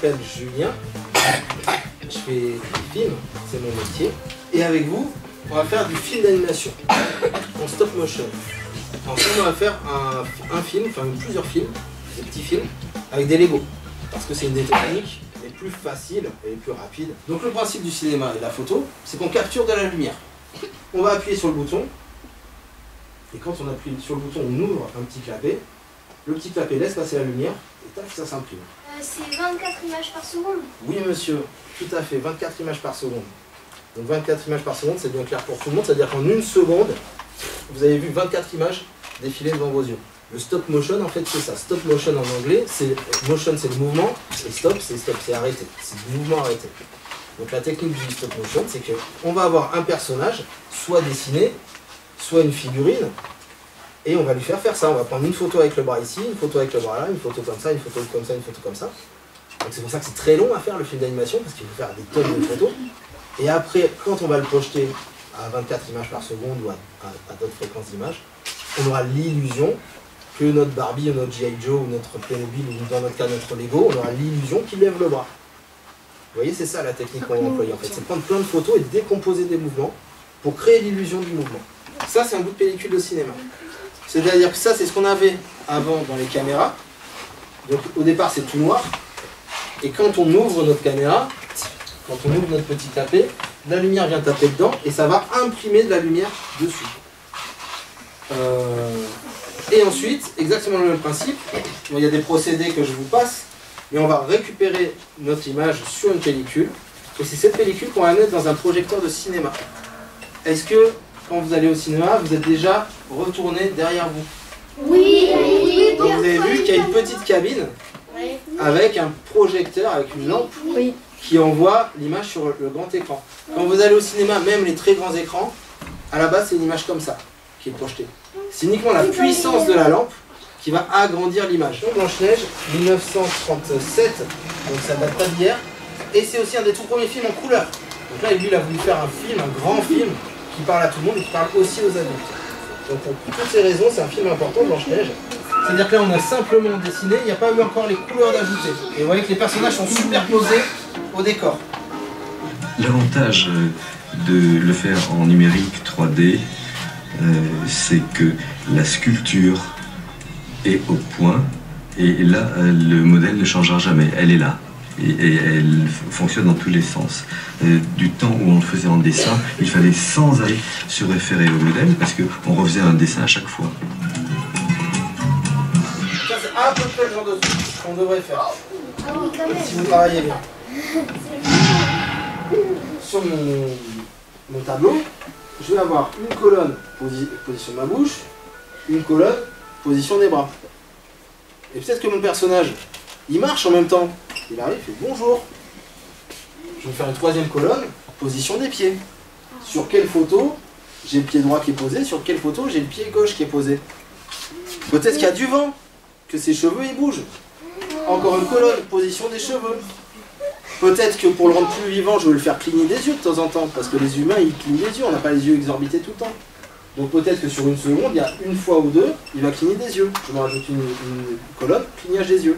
m'appelle Julien, je fais des films, c'est mon métier. Et avec vous, on va faire du film d'animation en stop motion. Ensuite, on va faire un film, enfin plusieurs films, des petits films, avec des Lego. Parce que c'est une des techniques les plus faciles et les plus rapides. Donc le principe du cinéma et de la photo, c'est qu'on capture de la lumière. On va appuyer sur le bouton, et quand on appuie sur le bouton, on ouvre un petit clapet. Le petit clapet laisse passer la lumière, et tac, ça s'imprime. C'est 24 images par seconde? Oui monsieur, tout à fait, 24 images par seconde. Donc 24 images par seconde, c'est bien clair pour tout le monde, c'est-à-dire qu'en une seconde, vous avez vu 24 images défiler devant vos yeux. Le stop motion, en fait, c'est ça. Stop motion en anglais, motion c'est le mouvement, et stop, c'est arrêté. C'est du mouvement arrêté. Donc la technique du stop motion, c'est qu'on va avoir un personnage, soit dessiné, soit une figurine, et on va lui faire ça. On va prendre une photo avec le bras ici, une photo avec le bras là, une photo comme ça, une photo comme ça, une photo comme ça. Donc c'est pour ça que c'est très long à faire le film d'animation, parce qu'il faut faire des tonnes de photos. Et après, quand on va le projeter à 24 images par seconde ou à d'autres fréquences d'images, on aura l'illusion que notre Barbie ou notre G.I. Joe ou notre Playmobil ou dans notre cas notre Lego, on aura l'illusion qu'il lève le bras. Vous voyez, c'est ça la technique qu'on va employer en fait. C'est prendre plein de photos et décomposer des mouvements pour créer l'illusion du mouvement. Ça, c'est un bout de pellicule de cinéma. C'est-à-dire que ça, c'est ce qu'on avait avant dans les caméras. Donc au départ, c'est tout noir. Et quand on ouvre notre caméra, quand on ouvre notre petit clapet, la lumière vient taper dedans et ça va imprimer de la lumière dessus. Et ensuite, exactement le même principe, il y a des procédés que je vous passe, mais on va récupérer notre image sur une pellicule, et c'est cette pellicule qu'on va mettre dans un projecteur de cinéma. Est-ce que, quand vous allez au cinéma, vous êtes déjà retourné derrière vous? Oui. Donc vous avez vu qu'il y a une petite cabine avec un projecteur, avec une lampe qui envoie l'image sur le grand écran. Quand vous allez au cinéma, même les très grands écrans, à la base c'est une image comme ça qui est projetée. C'est uniquement la puissance de la lampe qui va agrandir l'image. Blanche-Neige, 1937, donc ça date pas d'hier, et c'est aussi un des tout premiers films en couleur. Donc là, lui, il a voulu faire un film, un grand film, qui parle à tout le monde et qui parle aussi aux adultes. Donc pour toutes ces raisons, c'est un film important, Blanche-Neige. C'est-à-dire que là, on a simplement dessiné, il n'y a pas eu encore les couleurs d'ajouter. Et vous voyez que les personnages sont superposés au décor. L'avantage de le faire en numérique 3D, c'est que la sculpture est au point, et là, le modèle ne changera jamais, elle est là. Et elle fonctionne dans tous les sens. Du temps où on le faisait en dessin, il fallait sans arrêt se référer au modèle, parce qu'on refaisait un dessin à chaque fois. Ça, c'est à peu près le genre de truc qu'on devrait faire. Si vous travaillez bien. Sur mon tableau, je vais avoir une colonne position de ma bouche, une colonne position des bras. Et peut-être que mon personnage, il marche en même temps. Il arrive, il fait bonjour. Je vais faire une troisième colonne, position des pieds. Sur quelle photo j'ai le pied droit qui est posé, sur quelle photo j'ai le pied gauche qui est posé. Peut-être qu'il y a du vent, que ses cheveux ils bougent. Encore une colonne, position des cheveux. Peut-être que pour le rendre plus vivant, je vais le faire cligner des yeux de temps en temps, parce que les humains, ils clignent des yeux, on n'a pas les yeux exorbités tout le temps. Donc peut-être que sur une seconde, il y a une fois ou deux, il va cligner des yeux. Je me rajoute une colonne, clignage des yeux.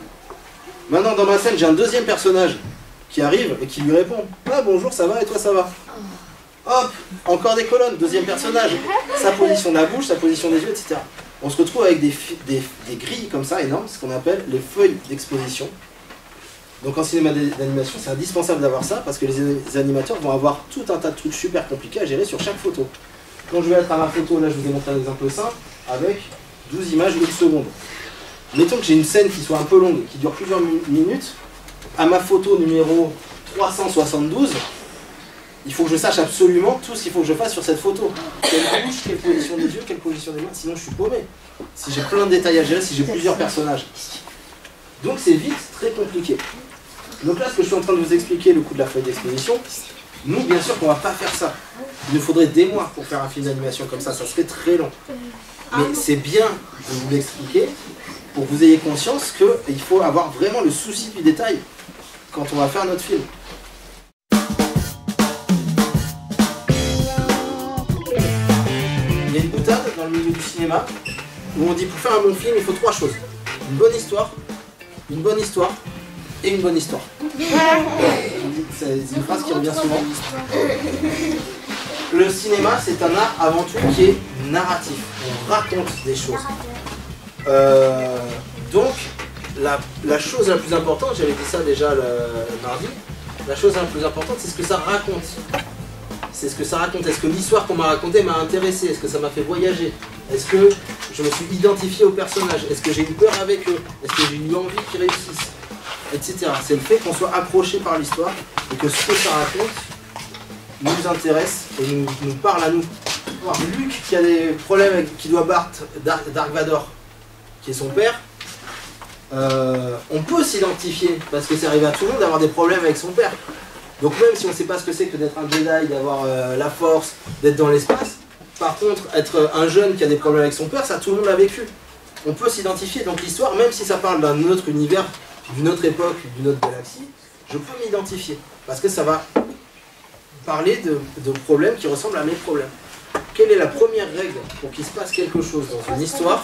Maintenant, dans ma scène, j'ai un deuxième personnage qui arrive et qui lui répond « Ah bonjour, ça va et toi ça va ?» Hop, encore des colonnes, deuxième personnage, sa position de la bouche, sa position des yeux, etc. On se retrouve avec des grilles comme ça, énormes, ce qu'on appelle les feuilles d'exposition. Donc en cinéma d'animation, c'est indispensable d'avoir ça parce que les animateurs vont avoir tout un tas de trucs super compliqués à gérer sur chaque photo. Quand je vais être à ma photo, là je vous ai montré un exemple simple, avec 12 images une seconde. Mettons que j'ai une scène qui soit un peu longue, qui dure plusieurs minutes, à ma photo numéro 372, il faut que je sache absolument tout ce qu'il faut que je fasse sur cette photo. Quelle bouche, quelle position des yeux, quelle position des mains, sinon je suis paumé. Si j'ai plein de détails à gérer, si j'ai plusieurs personnages. Donc c'est vite très compliqué. Donc là, ce que je suis en train de vous expliquer, le coup de la feuille d'exposition, nous, bien sûr qu'on ne va pas faire ça. Il nous faudrait des mois pour faire un film d'animation comme ça serait très long. Mais c'est bien de vous l'expliquer pour que vous ayez conscience qu'il faut avoir vraiment le souci du détail quand on va faire notre film. Il y a une boutade dans le milieu du cinéma où on dit pour faire un bon film, il faut trois choses. Une bonne histoire, et une bonne histoire. C'est une phrase qui revient souvent. Le cinéma, c'est un art avant tout qui est narratif. On raconte des choses. Donc, la chose la plus importante, j'avais dit ça déjà le mardi, la chose la plus importante, c'est ce que ça raconte. C'est ce que ça raconte. Est-ce que l'histoire qu'on m'a racontée m'a intéressé? Est-ce que ça m'a fait voyager? Est-ce que je me suis identifié au personnage? Est-ce que j'ai eu peur avec eux? Est-ce que j'ai eu envie qu'ils réussissent? Etc. C'est le fait qu'on soit accroché par l'histoire et que ce que ça raconte nous intéresse et nous parle à nous. Luke qui a des problèmes, qui doit battre Dark Vador, qui est son père, on peut s'identifier parce que ça arrive à tout le monde d'avoir des problèmes avec son père. Donc même si on ne sait pas ce que c'est que d'être un Jedi, d'avoir la force, d'être dans l'espace, par contre être un jeune qui a des problèmes avec son père, ça tout le monde l'a vécu. On peut s'identifier, donc l'histoire, même si ça parle d'un autre univers, d'une autre époque, d'une autre galaxie, je peux m'identifier parce que ça va parler de problèmes qui ressemblent à mes problèmes. Quelle est la première règle pour qu'il se passe quelque chose dans une histoire?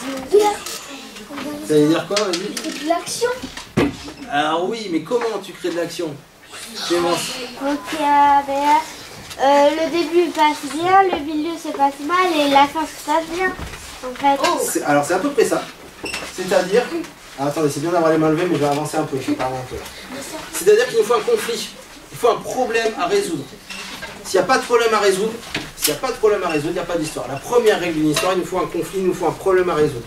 Ça veut dire quoi, vas-y? De l'action. Alors oui, mais comment tu crées de l'action? Clémence. Ok, le début passe bien, le milieu se passe mal et la fin se passe bien. En fait. Alors c'est à peu près ça. C'est-à-dire... Ah, attendez, c'est bien d'avoir les mains levées, mais je vais avancer un peu. C'est-à-dire qu'il nous faut un conflit. Il faut un problème à résoudre. S'il n'y a pas de problème à résoudre, il n'y a pas d'histoire. La première règle d'une histoire, il nous faut un conflit, il nous faut un problème à résoudre.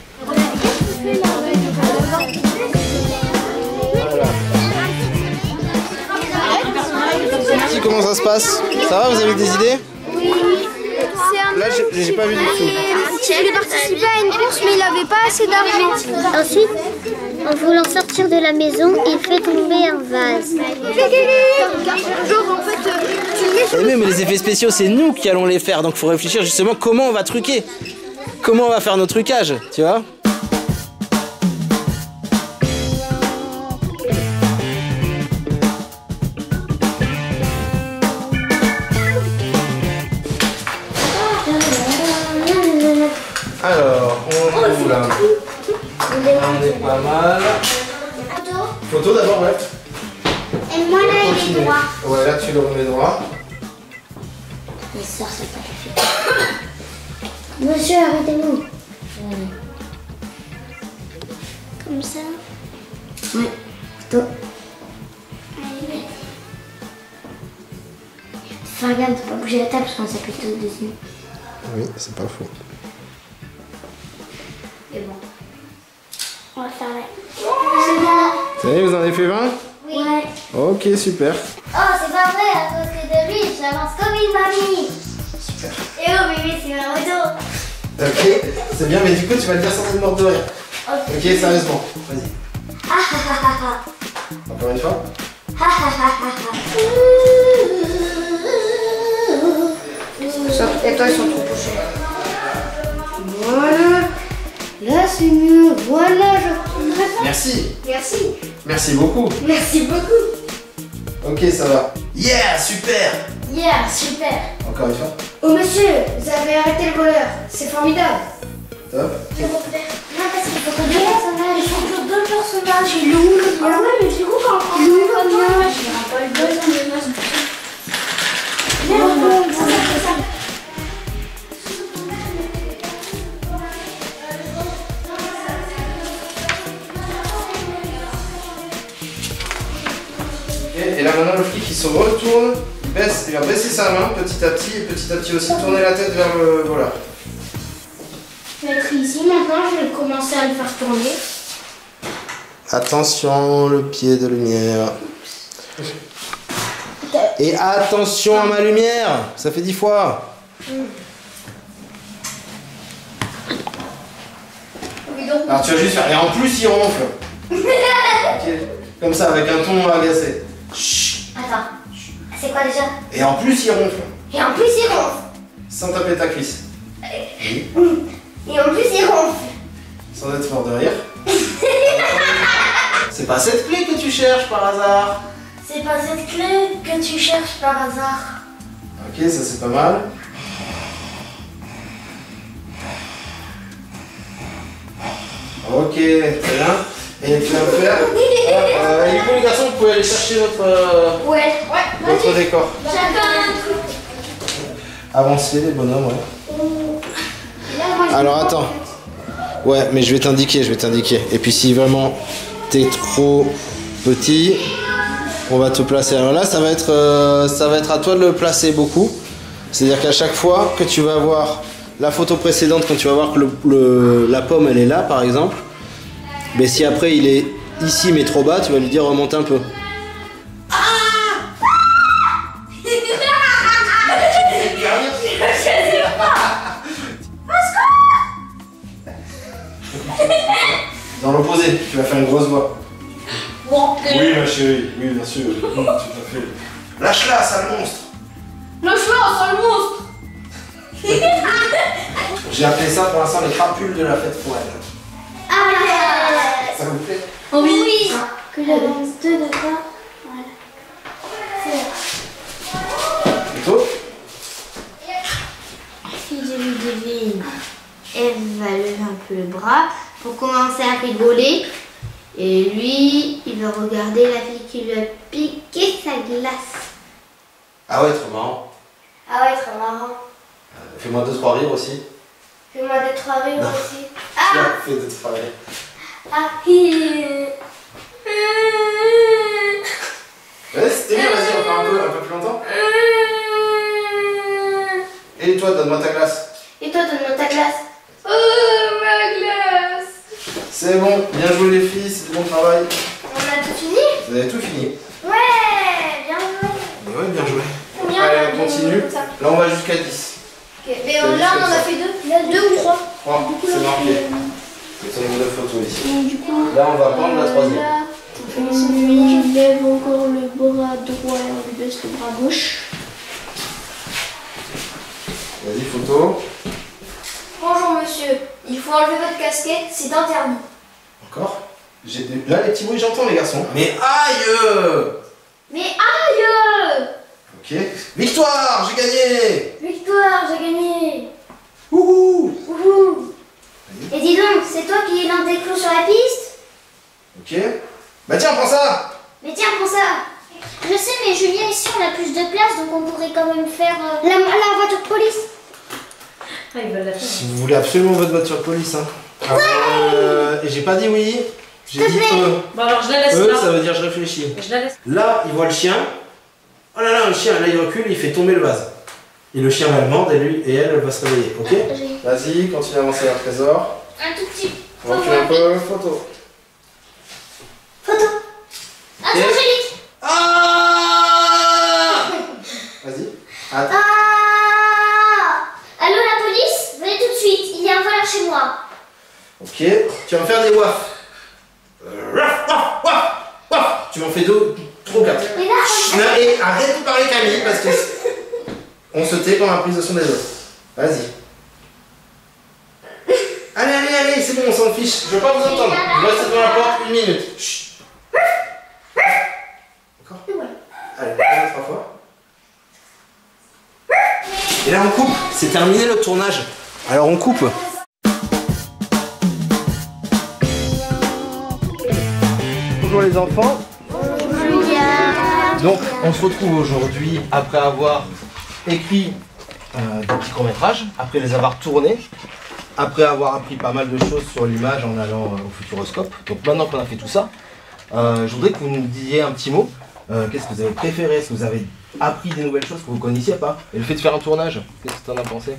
Si, comment ça se passe? Ça va, vous avez des idées? Oui. Là, j'ai pas vu du tout. Il voulait participer à une course, mais il n'avait pas assez d'argent. Ensuite, en voulant sortir de la maison, il fait tomber un vase. Genre, en fait, Mais les effets spéciaux, c'est nous qui allons les faire. Donc il faut réfléchir justement comment on va truquer. Comment on va faire nos trucages, tu vois? Alors, on est où là? On est pas mal. Photo d'abord, ouais. Et moi là, il est droit. Ouais, là tu le remets droit. Mais ça, c'est pas fait. Monsieur, arrêtez-nous. Comme ça? Oui, photo. Fais gaffe de ne pas bouger la table parce qu'on s'appuie tout dessus. Oui, c'est pas faux. Et bon. On va faire là. Ça y est, vous en avez fait 20? Oui. Ouais. Ok, super. Oh, c'est pas vrai, à côté de lui, j'avance comme une mamie. Super. Et oh, bébé, c'est ma moto. Ok, c'est bien, mais du coup, tu vas le dire sans être mort de rire. Ok, sérieusement, vas-y. Encore une fois. Et toi, ils sont trop touchés. Voilà. Là, c'est mieux. Voilà, je... Merci. Merci. Merci beaucoup. Merci beaucoup. Ok, ça va. Yeah, super. Yeah, super. Encore une fois. Oh, monsieur, vous avez arrêté le voleur. C'est formidable. Top. Non, parce qu'il faut que deux personnages. il faut que deux personnages. Il est où le mien? Ah ouais, mais du coup, quand on prend le personnage, il n'y aura pas le besoin de masque. Et là maintenant le flic il se retourne, il va baisser sa main petit à petit aussi tourner la tête vers le voleur. Je vais être ici maintenant, je vais commencer à le faire tourner. Attention le pied de lumière. Et attention à ma lumière, ça fait 10 fois. Alors tu vas juste faire, et en plus il ronfle. Ok. Comme ça avec un ton agacé. Chut. Attends, c'est quoi déjà? Et en plus il ronfle. Et en plus il ronfle. Sans taper ta cuisse. Oui. Et en plus il ronfle. Sans être mort de rire. C'est pas cette clé que tu cherches par hasard. C'est pas cette clé que tu cherches par hasard. Ok, ça c'est pas mal. Ok, très bien. Et tu vas me faire... du coup les garçons, vous pouvez aller chercher votre décor. Avancez les bonhommes, ouais. Alors attends. Ouais, mais je vais t'indiquer. Et puis si vraiment t'es trop petit, on va te placer. Alors là, ça va être à toi de le placer beaucoup. C'est-à-dire qu'à chaque fois que tu vas voir la photo précédente, quand tu vas voir que la pomme elle est là par exemple, mais si après il est ici mais trop bas, tu vas lui dire remonte un peu. Dans l'opposé, tu vas faire une grosse voix. Oui ma chérie, oui bien sûr, tout à fait. Lâche-la, sale monstre. Lâche-la, sale monstre. J'ai appelé ça pour l'instant les crapules de la fête foraine. Ça vous plaît? Oui. Que j'avance deux d'accord. Voilà. Plutôt? Si je lui devine, elle va lever un peu le bras pour commencer à rigoler. Et lui, il va regarder la fille qui lui a piqué sa glace. Ah ouais, trop marrant. Ah ouais, trop marrant. Fais-moi 2-3 rires aussi. Fais-moi des trois rires aussi. Tiens, fais 2-3 rires. Ah, Ouais, c'était bien, vas-y, encore un peu plus longtemps. Et toi, donne-moi ta glace. Et toi, donne-moi ta glace. Oh, ma glace. C'est bon, bien joué les filles, c'est du bon travail. On a tout fini? Vous avez tout fini. Ouais, bien joué. Mais ouais, bien joué. Combien Allez, on continue. comme ça? Là, on va jusqu'à 10. Ok, mais là, on en a fait deux. Là, deux ou trois. 3, c'est marqué. C'est ton niveau de photo ici. Là, on va prendre la troisième. On lève encore le bras droit et on lui baisse le bras gauche. Vas-y, photo. Bonjour monsieur, il faut enlever votre casquette, c'est interdit. Encore. Là, les petits bruits, j'entends les garçons. Mais aïe! Mais aïe! Ok. Victoire, j'ai gagné! Victoire, j'ai gagné. Wouhou! Wouhou. Et dis donc, c'est toi qui lance des clous sur la piste? Ok. Bah tiens, prends ça! Mais tiens, prends ça. Je sais, mais Julien, ici on a plus de place, donc on pourrait quand même faire la voiture de police. Ah, il va la faire. Si vous voulez absolument votre voiture de police, hein. Alors, et j'ai pas dit oui, j'ai dit eux. Bon, alors je la laisse Eux, là. ça veut dire je réfléchis. Je la laisse. Là, il voit le chien. Oh là là, le chien, là il recule, il fait tomber le vase. Et le chien va le mordre et lui et elle va se réveiller, ok? Vas-y, continue à avancer vers le trésor. Un tout petit. On va faire un peu photo. Photo. Attends, Angélique. Ah! Vas-y. Attends. Ah! Allô, la police? Venez tout de suite, il y a un voleur chez moi. Ok, tu vas me faire des wafs. Waf, waf, waf, waf. Tu m'en fais deux, trop quatre. Mais là, Non, et arrête de parler Camille parce que on se tait quand la prise de son des autres. Vas-y. Allez, c'est bon, on s'en fiche. Je veux pas vous entendre. Vous restez devant la porte 1 minute. Chut. Encore. Allez, on 3 fois. Et là on coupe. C'est terminé le tournage. Alors on coupe. Bonjour les enfants. Donc on se retrouve aujourd'hui après avoir écrit des petits courts-métrages, après les avoir tournés, après avoir appris pas mal de choses sur l'image en allant au Futuroscope. Donc maintenant qu'on a fait tout ça, je voudrais que vous nous disiez un petit mot. Qu'est-ce que vous avez préféré? Est-ce que vous avez appris des nouvelles choses que vous connaissiez pas? Et le fait de faire un tournage, qu'est-ce que tu en as pensé?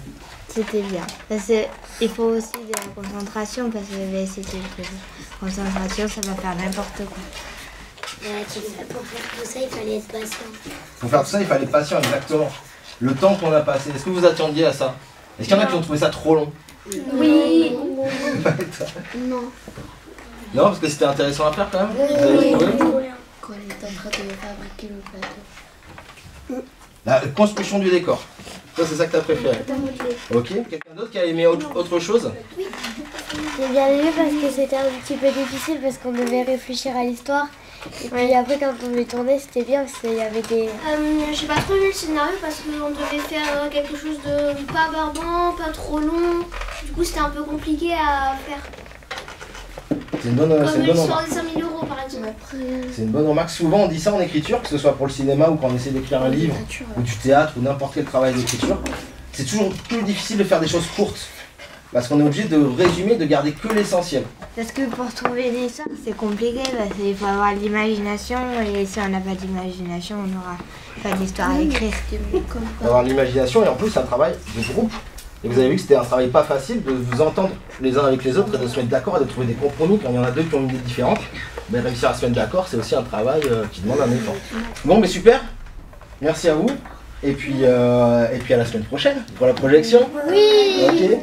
C'était bien. Parce qu'il faut aussi de la concentration parce que c'était le concentration, ça va faire n'importe quoi. pour faire tout ça, il fallait être patient. Pour faire tout ça, il fallait être patient, exactement. Le temps qu'on a passé, est-ce que vous attendiez à ça? Est-ce qu'il y en a qui ont trouvé ça trop long? Oui. Non. Non, parce que c'était intéressant à faire quand même? Vous avez trouvé? Quand on est en train de fabriquer le plateau. La construction du décor. Ça, c'est ça que tu as préféré. Ok. Quelqu'un d'autre qui a aimé autre chose? J'ai bien aimé parce que c'était un petit peu difficile parce qu'on devait réfléchir à l'histoire. Et puis après, quand on devait tourner, c'était bien parce qu'il y avait des... J'ai pas trop aimé le scénario parce qu'on devait faire quelque chose de pas barbant, pas trop long. Du coup, c'était un peu compliqué à faire. C'est une bonne remarque. des 100 000 € par exemple. C'est une bonne remarque. Souvent on dit ça en écriture, que ce soit pour le cinéma ou quand on essaie d'écrire un livre, ou du théâtre, ou n'importe quel travail d'écriture. C'est toujours plus difficile de faire des choses courtes. Parce qu'on est obligé de résumer, de garder que l'essentiel. Parce que pour trouver une histoire, c'est compliqué, parce qu'il faut avoir de l'imagination, et si on n'a pas d'imagination, on n'aura pas d'histoire à écrire. D'avoir l'imagination, et en plus c'est un travail de groupe. Et vous avez vu que c'était un travail pas facile de vous entendre les uns avec les autres et de se mettre d'accord et de trouver des compromis quand il y en a deux qui ont une idée différente. Mais réussir à se mettre d'accord, c'est aussi un travail qui demande un effort. Bon, mais super, merci à vous. Et puis à la semaine prochaine pour la projection. Oui. Ok.